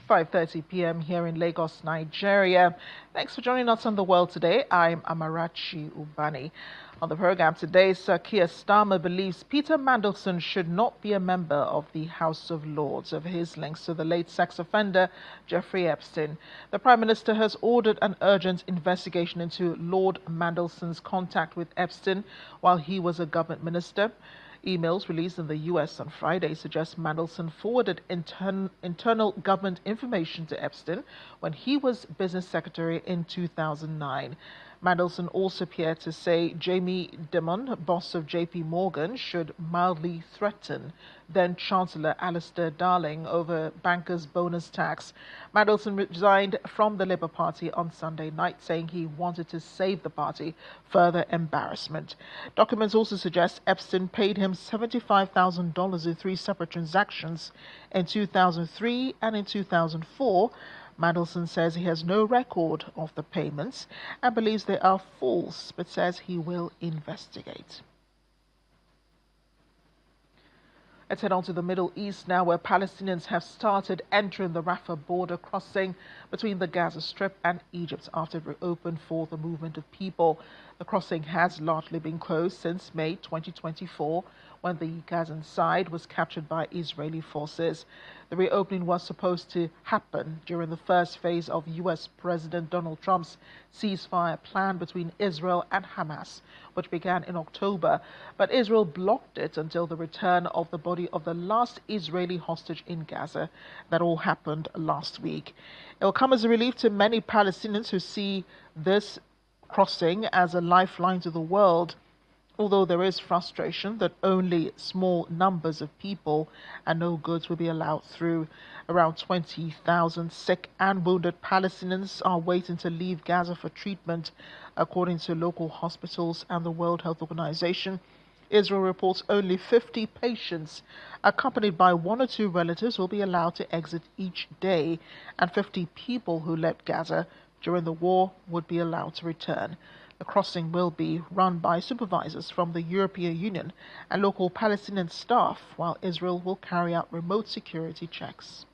5:30 p.m. here in Lagos, Nigeria. Thanks for joining us on The World Today. I'm Amarachi Ubani. On the program today, Sir Keir Starmer believes Peter Mandelson should not be a member of the House of Lords over his links to the late sex offender Jeffrey Epstein. The Prime Minister has ordered an urgent investigation into Lord Mandelson's contact with Epstein while he was a government minister. Emails released in the US on Friday suggest Mandelson forwarded internal government information to Epstein when he was business secretary in 2009. Mandelson also appeared to say Jamie Dimon, boss of JP Morgan, should mildly threaten then Chancellor Alistair Darling over bankers' bonus tax. Mandelson resigned from the Labour Party on Sunday night, saying he wanted to save the party further embarrassment. Documents also suggest Epstein paid him $75,000 in 3 separate transactions in 2003 and in 2004. Mandelson says he has no record of the payments and believes they are false, but says he will investigate. Let's head on to the Middle East now, where Palestinians have started entering the Rafah border crossing between the Gaza Strip and Egypt after it reopened for the movement of people. The crossing has largely been closed since May 2024, when the Gazan side was captured by Israeli forces. The reopening was supposed to happen during the first phase of U.S. President Donald Trump's ceasefire plan between Israel and Hamas, which began in October, but Israel blocked it until the return of the body of the last Israeli hostage in Gaza. That all happened last week. It will come as a relief to many Palestinians who see this crossing as a lifeline to the world, although there is frustration that only small numbers of people and no goods will be allowed through. Around 20,000 sick and wounded Palestinians are waiting to leave Gaza for treatment, according to local hospitals and the World Health Organization. Israel reports only 50 patients, accompanied by 1 or 2 relatives, will be allowed to exit each day, and 50 people who left Gaza during the war would be allowed to return. The crossing will be run by supervisors from the European Union and local Palestinian staff, while Israel will carry out remote security checks.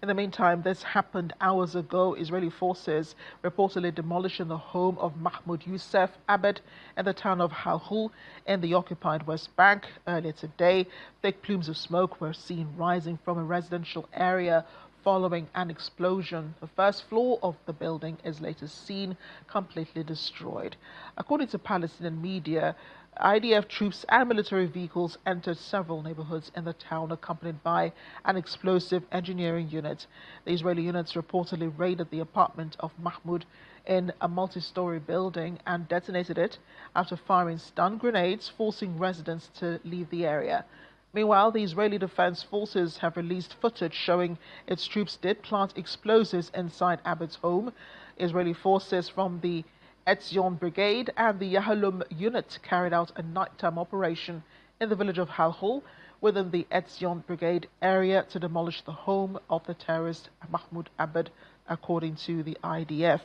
In the meantime, this happened hours ago. Israeli forces reportedly demolishing the home of Mahmoud Youssef Abed in the town of Halhul in the occupied West Bank. Earlier today, thick plumes of smoke were seen rising from a residential area following an explosion. The first floor of the building is later seen completely destroyed. According to Palestinian media, IDF troops and military vehicles entered several neighborhoods in the town, accompanied by an explosive engineering unit. The Israeli units reportedly raided the apartment of Mahmoud in a multi-story building and detonated it after firing stun grenades, forcing residents to leave the area. Meanwhile, the Israeli Defense Forces have released footage showing its troops did plant explosives inside Abed's home. Israeli forces from the Etzion Brigade and the Yahalum unit carried out a nighttime operation in the village of Halhul within the Etzion Brigade area to demolish the home of the terrorist Mahmoud Abed, according to the IDF.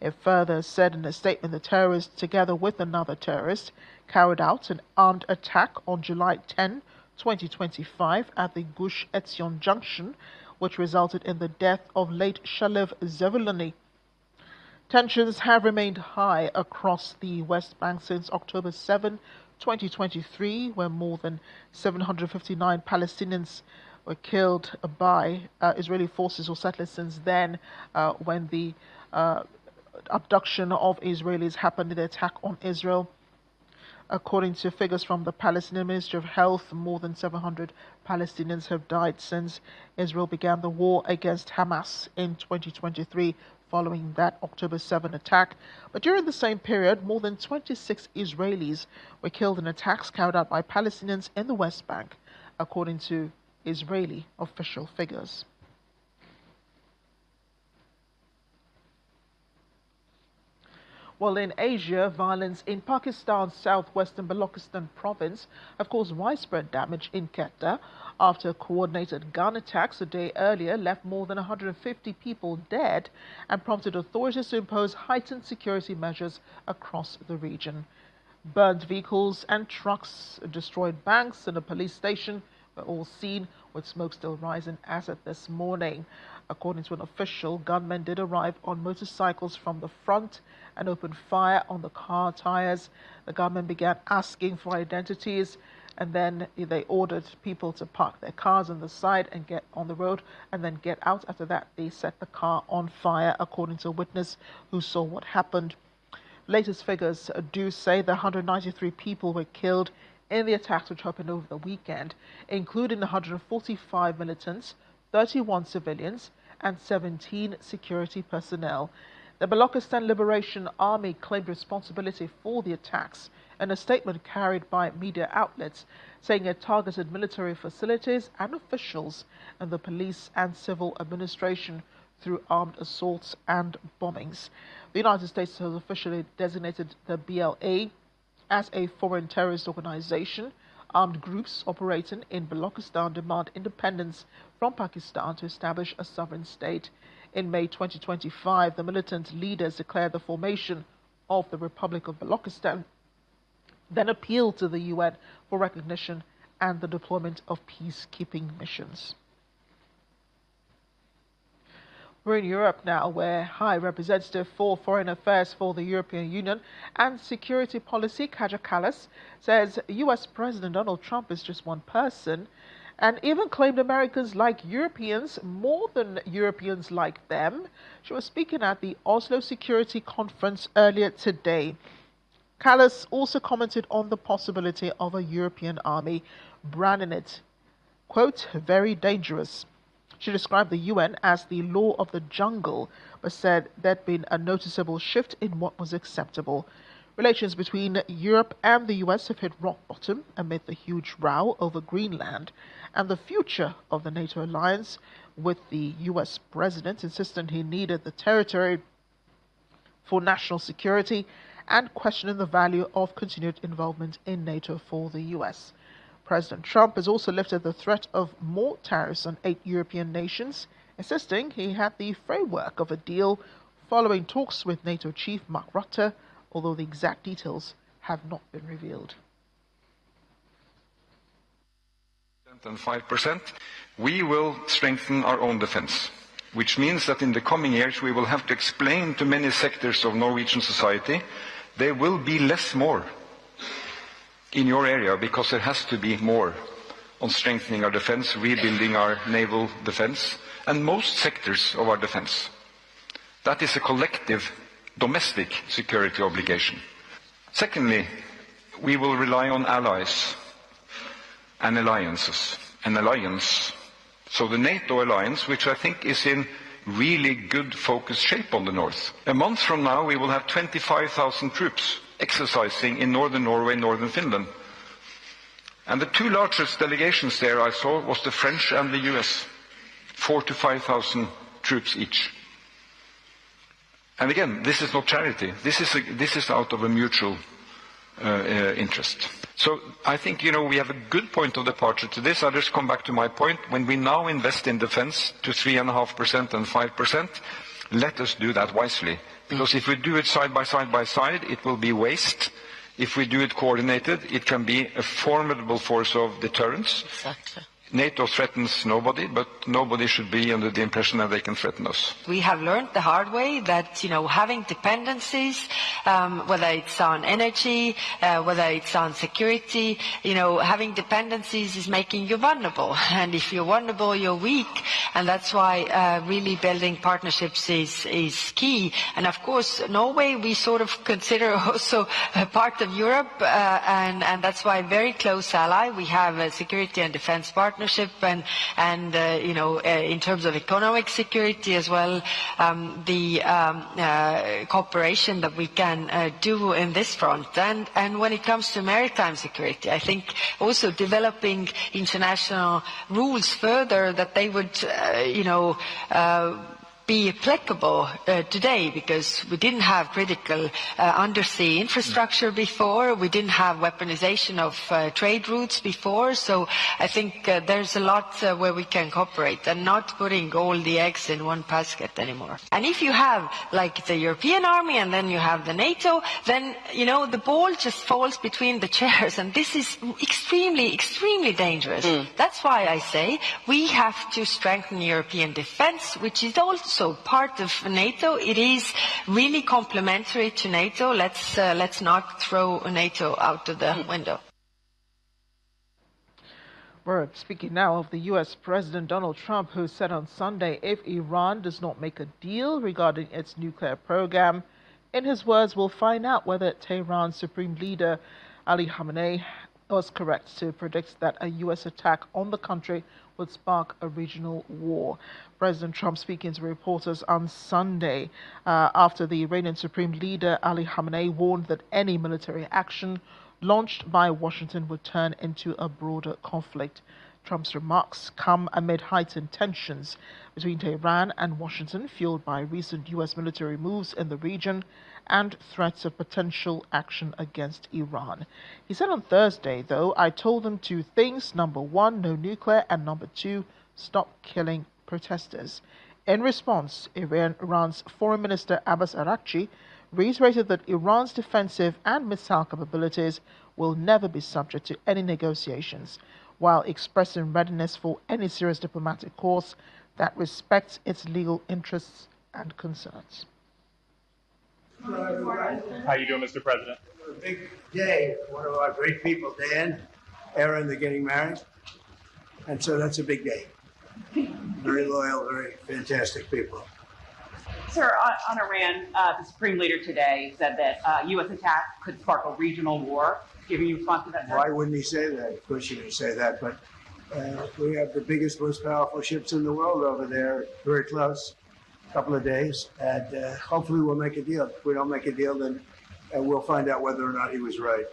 It further said in a statement the terrorists, together with another terrorist, carried out an armed attack on July 10, 2025 at the Gush Etzion Junction, which resulted in the death of late Shalev Zevuluni. Tensions have remained high across the West Bank since October 7, 2023, when more than 759 Palestinians were killed by Israeli forces or settlers since then, when the abduction of Israelis happened in the attack on Israel. According to figures from the Palestinian Ministry of Health, more than 700 Palestinians have died since Israel began the war against Hamas in 2023, following that October 7 attack. But during the same period, more than 26 Israelis were killed in attacks carried out by Palestinians in the West Bank, according to Israeli official figures. Well, in Asia, violence in Pakistan's southwestern Balochistan province have caused widespread damage in Quetta after coordinated gun attacks a day earlier left more than 150 people dead and prompted authorities to impose heightened security measures across the region. Burned vehicles and trucks, destroyed banks and a police station were all seen, with smoke still rising as of this morning. According to an official, gunmen did arrive on motorcycles from the front and opened fire on the car tires. The gunmen began asking for identities, and then they ordered people to park their cars on the side and get on the road and then get out. After that, they set the car on fire, according to a witness who saw what happened. Latest figures do say that 193 people were killed in the attacks which happened over the weekend, including 145 militants, 31 civilians, and 17 security personnel. The Balochistan Liberation Army claimed responsibility for the attacks in a statement carried by media outlets, saying it targeted military facilities and officials in the police and civil administration through armed assaults and bombings. The United States has officially designated the BLA as a foreign terrorist organization. Armed groups operating in Balochistan demand independence from Pakistan to establish a sovereign state. In May 2025, the militant leaders declared the formation of the Republic of Balochistan, then appealed to the UN for recognition and the deployment of peacekeeping missions. We're in Europe now, where High Representative for Foreign Affairs for the European Union and Security Policy, Kaja Kallas, says US President Donald Trump is just one person, and even claimed Americans like Europeans more than Europeans like them. She was speaking at the Oslo Security Conference earlier today. Kallas also commented on the possibility of a European army, branding it, quote, very dangerous. She described the UN as the law of the jungle, but said there'd been a noticeable shift in what was acceptable. Relations between Europe and the US have hit rock bottom amid the huge row over Greenland and the future of the NATO alliance, with the US president insisting he needed the territory for national security and questioning the value of continued involvement in NATO for the US. President Trump has also lifted the threat of more tariffs on 8 European nations, insisting he had the framework of a deal following talks with NATO chief Mark Rutte, although the exact details have not been revealed. And 5%, we will strengthen our own defense, which means that in the coming years we will have to explain to many sectors of Norwegian society there will be less more in your area, because there has to be more on strengthening our defense, rebuilding our naval defense, and most sectors of our defense. That is a collective domestic security obligation. Secondly, we will rely on allies and alliances. An alliance, so the NATO alliance, which I think is in really good focused shape on the north. A month from now we will have 25,000 troops exercising in northern Norway, northern Finland. And the 2 largest delegations there I saw was the French and the US, 4,000 to 5,000 troops each. And again, this is not charity. This is out of a mutual interest. So I think, we have a good point of departure to this. I'll just come back to my point. When we now invest in defense to 3.5% and 5%, let us do that wisely. Because if we do it side by side, it will be waste. If we do it coordinated, it can be a formidable force of deterrence. Exactly. NATO threatens nobody, but nobody should be under the impression that they can threaten us. We have learned the hard way that, having dependencies, whether it's on energy, whether it's on security, having dependencies is making you vulnerable. And if you're vulnerable, you're weak. And that's why really building partnerships is key. And of course, Norway, we sort of consider also a part of Europe, and that's why a very close ally. We have a security and defense partnership, and in terms of economic security as well, the cooperation that we can do in this front. And when it comes to maritime security, I think also developing international rules further, that they would be applicable today, because we didn't have critical undersea infrastructure before, we didn't have weaponization of trade routes before, so I think there's a lot where we can cooperate and not putting all the eggs in one basket anymore. And if you have like the European army and then you have the NATO, then the ball just falls between the chairs, and this is extremely, extremely dangerous. That's why I say we have to strengthen European defense, which is also part of NATO. It is really complementary to NATO. Let's not throw NATO out of the window. We're speaking now of the U.S. President Donald Trump, who said on Sunday if Iran does not make a deal regarding its nuclear program, in his words, we'll find out whether Tehran's supreme leader Ali Khamenei was correct to predict that a U.S. attack on the country would spark a regional war. President Trump speaking to reporters on Sunday after the Iranian supreme leader Ali Khamenei warned that any military action launched by Washington would turn into a broader conflict. Trump's remarks come amid heightened tensions between Tehran and Washington, fueled by recent U.S. military moves in the region and threats of potential action against Iran. He said on Thursday, though, I told them two things. Number one, no nuclear, and number two, stop killing protesters. In response, Iran's Foreign Minister Abbas Araghchi reiterated that Iran's defensive and missile capabilities will never be subject to any negotiations, while expressing readiness for any serious diplomatic course that respects its legal interests and concerns. How you doing, Mr. President? A big day. One of our great people, Dan, Aaron, they're getting married. And so that's a big day. Very loyal, very fantastic people. Sir, on Iran, the Supreme Leader today said that U.S. attack could spark a regional war. Giving you response to that, sir? Why wouldn't he say that? Of course he would say that, but we have the biggest, most powerful ships in the world over there, very close, a couple of days, and hopefully we'll make a deal. If we don't make a deal, then we'll find out whether or not he was right.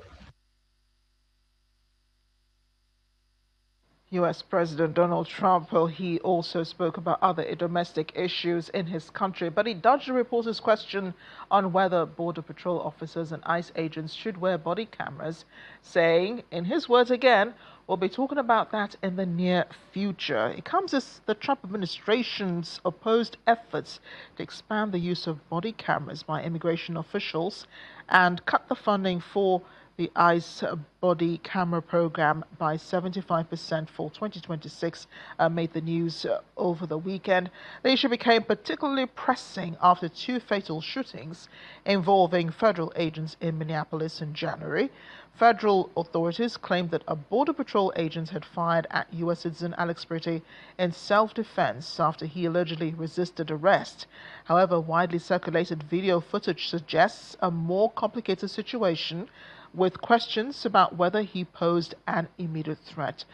U.S. President Donald Trump, well, he also spoke about other domestic issues in his country, but he dodged the reporter's question on whether Border Patrol officers and ICE agents should wear body cameras, saying, in his words again, we'll be talking about that in the near future. It comes as the Trump administration's opposed efforts to expand the use of body cameras by immigration officials and cut the funding for the ICE body camera program by 75% for 2026 made the news over the weekend. The issue became particularly pressing after two fatal shootings involving federal agents in Minneapolis in January. Federal authorities claimed that a Border Patrol agent had fired at U.S. citizen Alex Pretty in self-defense after he allegedly resisted arrest. However, widely circulated video footage suggests a more complicated situation, with questions about whether he posed an immediate threat.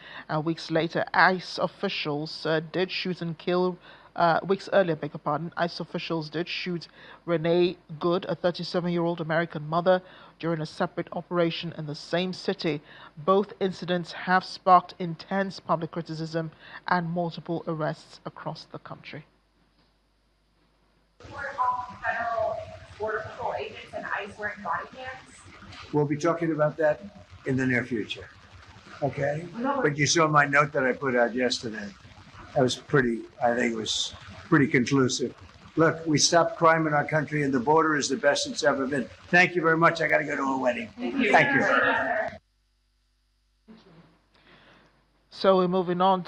Weeks later, ICE officials did shoot and kill. Weeks earlier, ICE officials did shoot Renee Good, a 37-year-old American mother, during a separate operation in the same city. Both incidents have sparked intense public criticism and multiple arrests across the country. Were all federal Border Patrol agents and ICE wearing body cams? We'll be talking about that in the near future. Okay? But you saw my note that I put out yesterday. That was I think it was pretty conclusive. Look, we stopped crime in our country, and the border is the best it's ever been. Thank you very much. I got to go to a wedding. Thank you. So we're moving on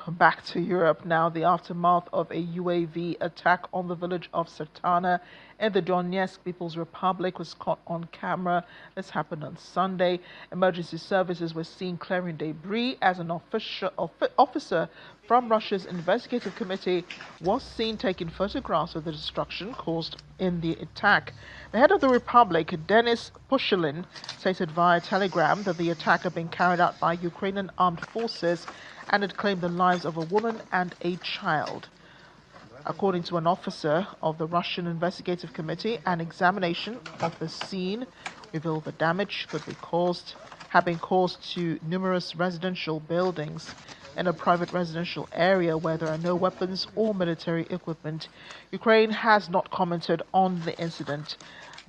back to Europe now. The aftermath of a UAV attack on the village of Sertana in the Donetsk People's Republic was caught on camera. This happened on Sunday. Emergency services were seen clearing debris as an officer from Russia's investigative committee was seen taking photographs of the destruction caused in the attack. The head of the Republic, Denis Pushilin, stated via telegram that the attack had been carried out by Ukrainian armed forces and had claimed the lives of a woman and a child. According to an officer of the Russian investigative committee, an examination of the scene revealed the damage could have been caused to numerous residential buildings. in a private residential area where there are no weapons or military equipment. Ukraine has not commented on the incident,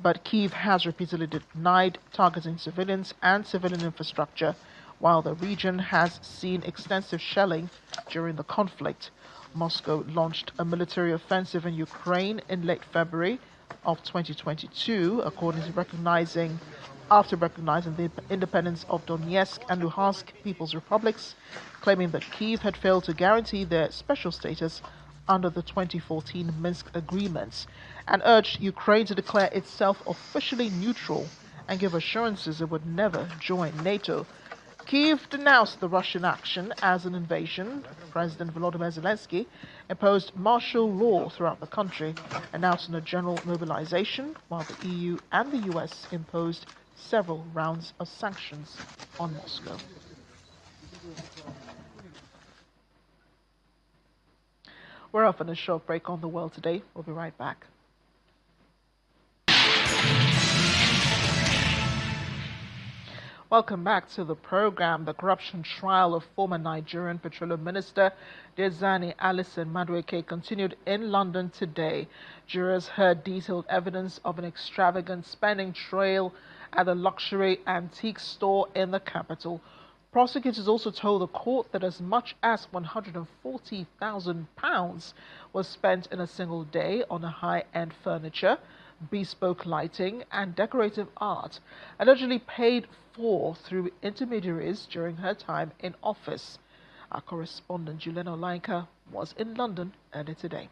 but Kyiv has repeatedly denied targeting civilians and civilian infrastructure, while the region has seen extensive shelling during the conflict. Moscow launched a military offensive in Ukraine in late February of 2022, after recognizing the independence of Donetsk and Luhansk People's Republics, claiming that Kyiv had failed to guarantee their special status under the 2014 Minsk agreements, and urged Ukraine to declare itself officially neutral and give assurances it would never join NATO. Kyiv denounced the Russian action as an invasion. President Volodymyr Zelensky imposed martial law throughout the country, announcing a general mobilization, while the EU and the US imposed several rounds of sanctions on Moscow. We're off on a short break on The World Today. We'll be right back. Welcome back to the program. The corruption trial of former Nigerian Petroleum Minister Diezani Alison-Madueke continued in London today. Jurors heard detailed evidence of an extravagant spending trail at a luxury antique store in the capital. Prosecutors also told the court that as much as £140,000 was spent in a single day on a high-end furniture, bespoke lighting and decorative art, allegedly paid for through intermediaries during her time in office. Our correspondent Juliana Olainka was in London earlier today.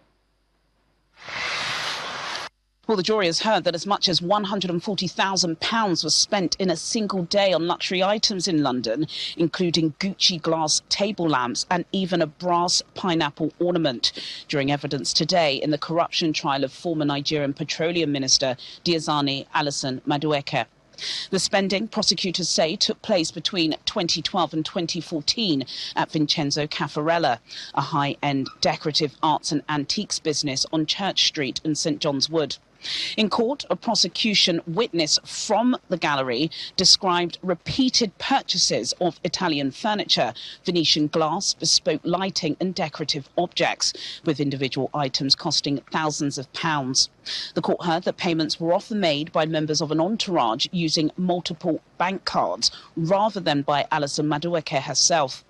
Well, the jury has heard that as much as £140,000 was spent in a single day on luxury items in London, including Gucci glass table lamps and even a brass pineapple ornament. During evidence today in the corruption trial of former Nigerian Petroleum Minister Diezani Alison-Madueke. The spending, prosecutors say, took place between 2012 and 2014 at Vincenzo Caffarella, a high-end decorative arts and antiques business on Church Street in St John's Wood. In court, a prosecution witness from the gallery described repeated purchases of Italian furniture, Venetian glass, bespoke lighting and decorative objects, with individual items costing thousands of pounds. The court heard that payments were often made by members of an entourage using multiple bank cards rather than by Alison-Madueke herself.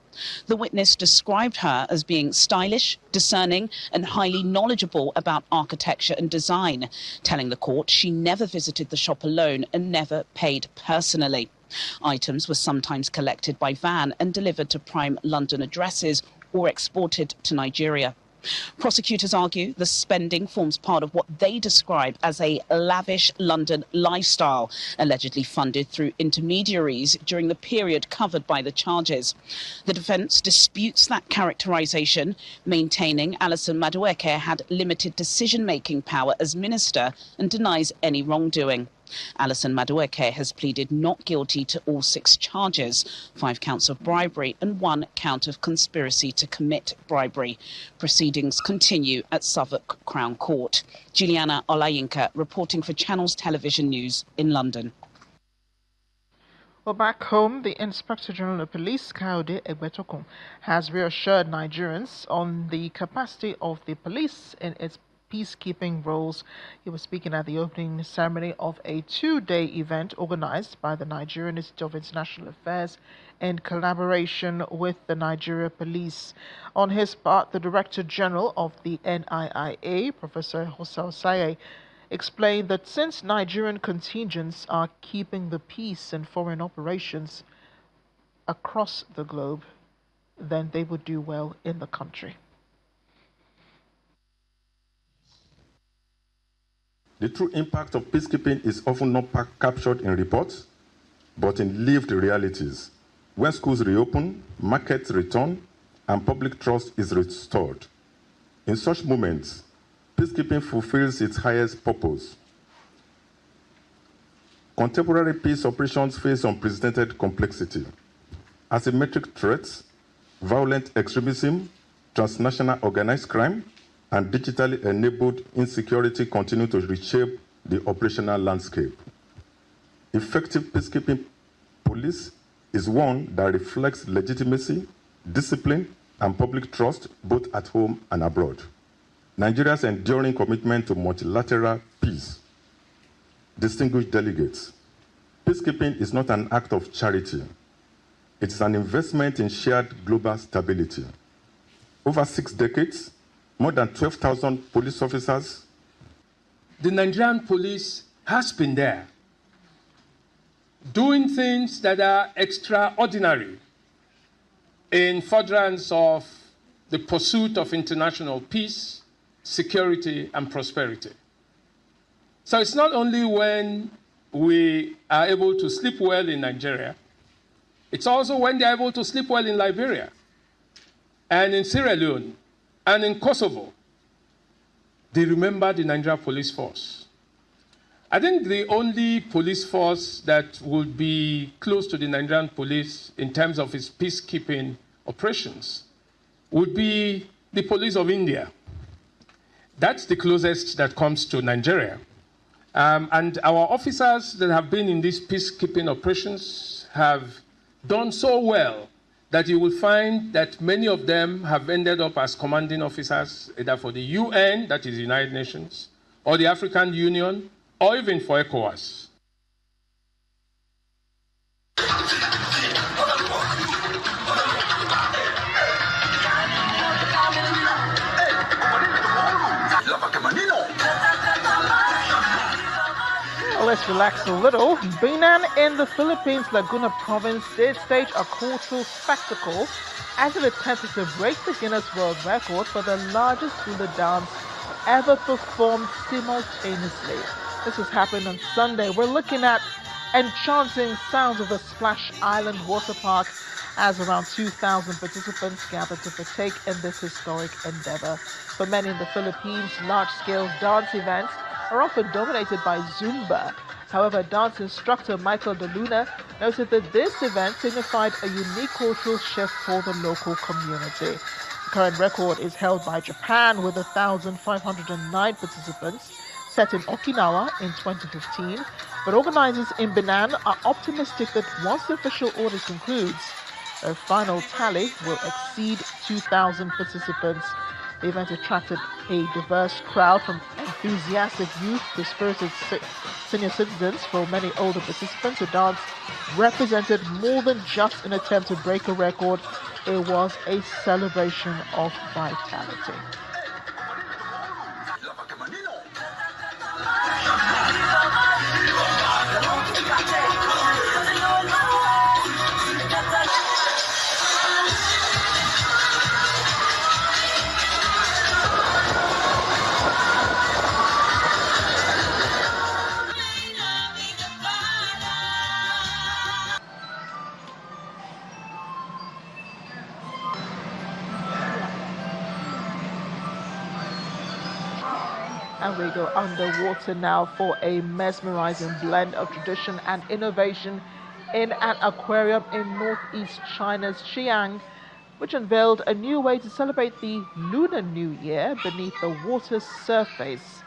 The witness described her as being stylish, discerning and highly knowledgeable about architecture and design, telling the court she never visited the shop alone and never paid personally. Items were sometimes collected by van and delivered to prime London addresses or exported to Nigeria. Prosecutors argue the spending forms part of what they describe as a lavish London lifestyle, allegedly funded through intermediaries during the period covered by the charges. The defence disputes that characterisation, maintaining Alison-Madueke had limited decision-making power as minister and denies any wrongdoing. Alison-Madueke has pleaded not guilty to all 6 charges, 5 counts of bribery and 1 count of conspiracy to commit bribery. Proceedings continue at Southwark Crown Court. Juliana Olainka reporting for Channels Television News in London. Well, back home, the Inspector General of Police, Kayode Egbetokun, has reassured Nigerians on the capacity of the police in its peacekeeping roles. He was speaking at the opening ceremony of a 2-day event organized by the Nigerian Institute of International Affairs in collaboration with the Nigeria Police. On his part, the Director General of the NIIA, Professor Hossein Saye, explained that since Nigerian contingents are keeping the peace in foreign operations across the globe, then they would do well in the country. The true impact of peacekeeping is often not captured in reports, but in lived realities. When schools reopen, markets return, and public trust is restored. In such moments, peacekeeping fulfills its highest purpose. Contemporary peace operations face unprecedented complexity. Asymmetric threats, violent extremism, transnational organized crime, and digitally enabled insecurity continue to reshape the operational landscape. Effective peacekeeping police is one that reflects legitimacy, discipline, and public trust, both at home and abroad. Nigeria's enduring commitment to multilateral peace. Distinguished delegates, peacekeeping is not an act of charity. It is an investment in shared global stability. Over 6 decades, more than 12,000 police officers. The Nigerian police has been there, doing things that are extraordinary in furtherance of the pursuit of international peace, security, and prosperity. So it's not only when we are able to sleep well in Nigeria, it's also when they're able to sleep well in Liberia, and in Sierra Leone, and in Kosovo. They remember the Nigerian police force. I think the only police force that would be close to the Nigerian police in terms of its peacekeeping operations would be the police of India. That's the closest that comes to Nigeria. And our officers that have been in these peacekeeping operations have done so well that you will find that many of them have ended up as commanding officers either for the UN, that is the United Nations, or the African Union, or even for ECOWAS. Let's relax a little. Binan in the Philippines, Laguna province, did stage a cultural spectacle as it attempted to break the Guinness World Record for the largest hula dance ever performed simultaneously. This has happened on Sunday. We're looking at enchanting sounds of the Splash Island water park as around 2,000 participants gathered to partake in this historic endeavor. For many in the Philippines, large-scale dance events are often dominated by Zumba. However, dance instructor Michael De Luna noted that this event signified a unique cultural shift for the local community. The current record is held by Japan with 1,509 participants, set in Okinawa in 2015. But organizers in Binan are optimistic that once the official order concludes, the final tally will exceed 2,000 participants. The event attracted a diverse crowd from enthusiastic youth to spirited senior citizens. For many older participants, the dance represented more than just an attempt to break a record. It was a celebration of vitality. And we go underwater now for a mesmerizing blend of tradition and innovation in an aquarium in northeast China's Xi'an, which unveiled a new way to celebrate the Lunar New Year beneath the water's surface.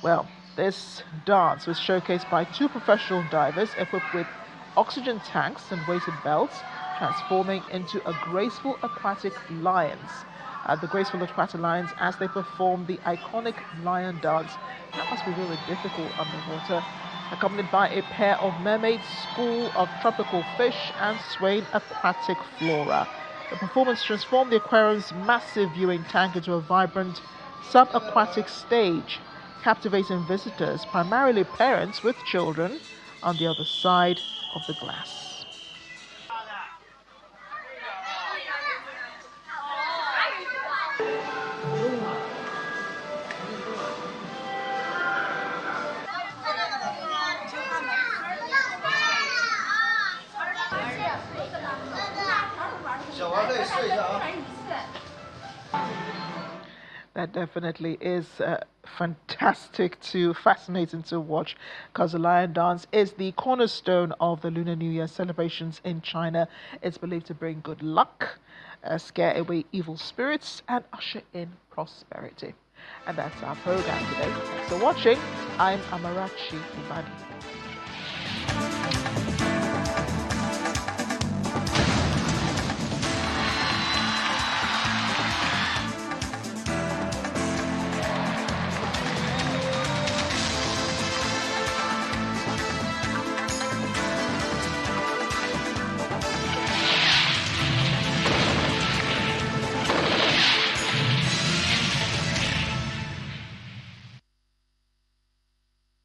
Well, this dance was showcased by 2 professional divers equipped with oxygen tanks and weighted belts, transforming into a graceful aquatic lions. The graceful aquatic lions as they perform the iconic lion dance. That must be really difficult underwater. Accompanied by a pair of mermaids, school of tropical fish, and swaying aquatic flora. The performance transformed the aquarium's massive viewing tank into a vibrant sub-aquatic stage, captivating visitors, primarily parents with children, on the other side of the glass. That definitely is fascinating to watch, because the lion dance is the cornerstone of the Lunar New Year celebrations in China. It's believed to bring good luck, scare away evil spirits, and usher in prosperity. And that's our program today. Thanks for watching. I'm Amarachi Ubadi.